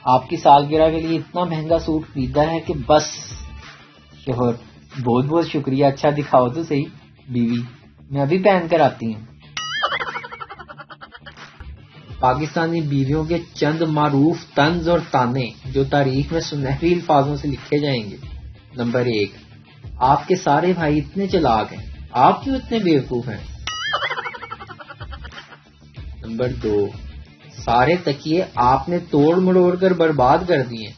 آپ کی سالگرہ کے لیے اتنا مہنگا سوٹ خریدا ہے کہ بس. شوہر: بہت بہت شکریہ، اچھا دکھاؤ تو صحیح. بیوی: میں ابھی پہن کر آتی ہوں. پاکستانی بیویوں کے چند معروف طنز اور تانے جو تاریخ میں سنہری الفاظوں سے لکھے جائیں گے. نمبر 1: آپ کے سارے بھائی اتنے چلاک ہیں، آپ کیوں اتنے بیوقوف ہیں؟ نمبر 2: سارے تکیے آپ نے توڑ مڑوڑ کر برباد کر دیے.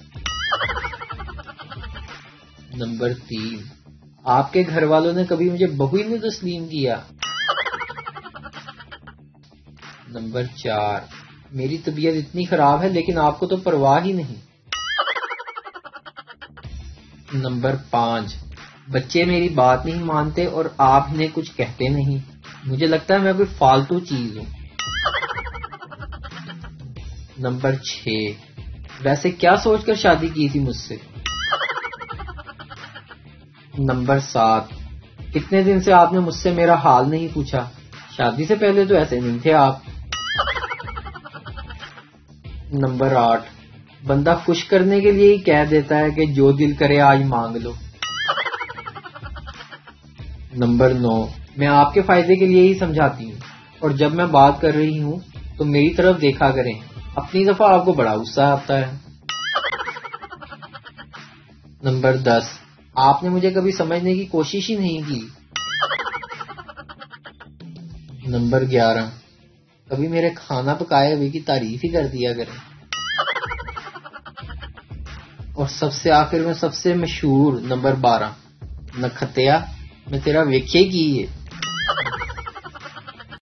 نمبر 3: آپ کے گھر والوں نے کبھی مجھے بہو ہی نہیں تسلیم کیا. نمبر 4: میری طبیعت اتنی خراب ہے لیکن آپ کو تو پرواہ ہی نہیں. نمبر 5: بچے میری بات نہیں مانتے اور آپ انہیں کچھ کہتے نہیں، مجھے لگتا ہے میں کوئی فالتو چیز ہوں. نمبر 6: ویسے کیا سوچ کر شادی کی تھی مجھ سے؟ نمبر 7: کتنے دن سے آپ نے مجھ سے میرا حال نہیں پوچھا، شادی سے پہلے تو ایسے نہیں تھے آپ. نمبر 8: بندہ خوش کرنے کے لیے ہی کہہ دیتا ہے کہ جو دل کرے آج مانگ لو. نمبر 9: میں آپ کے فائدے کے لیے ہی سمجھاتی ہوں، اور جب میں بات کر رہی ہوں تو میری طرف دیکھا کریں، اپنی دفعہ آپ کو بڑا غصہ آتا ہے. نمبر 10: آپ نے مجھے کبھی سمجھنے کی کوشش ہی نہیں کی. نمبر 11: کبھی میرے کھانا پکائے ہوئے کی تعریف ہی کر دیا کریں. اور سب سے آخر میں سب سے مشہور نمبر 12: نکھتیا میں تیرا ویکھے کی ہے.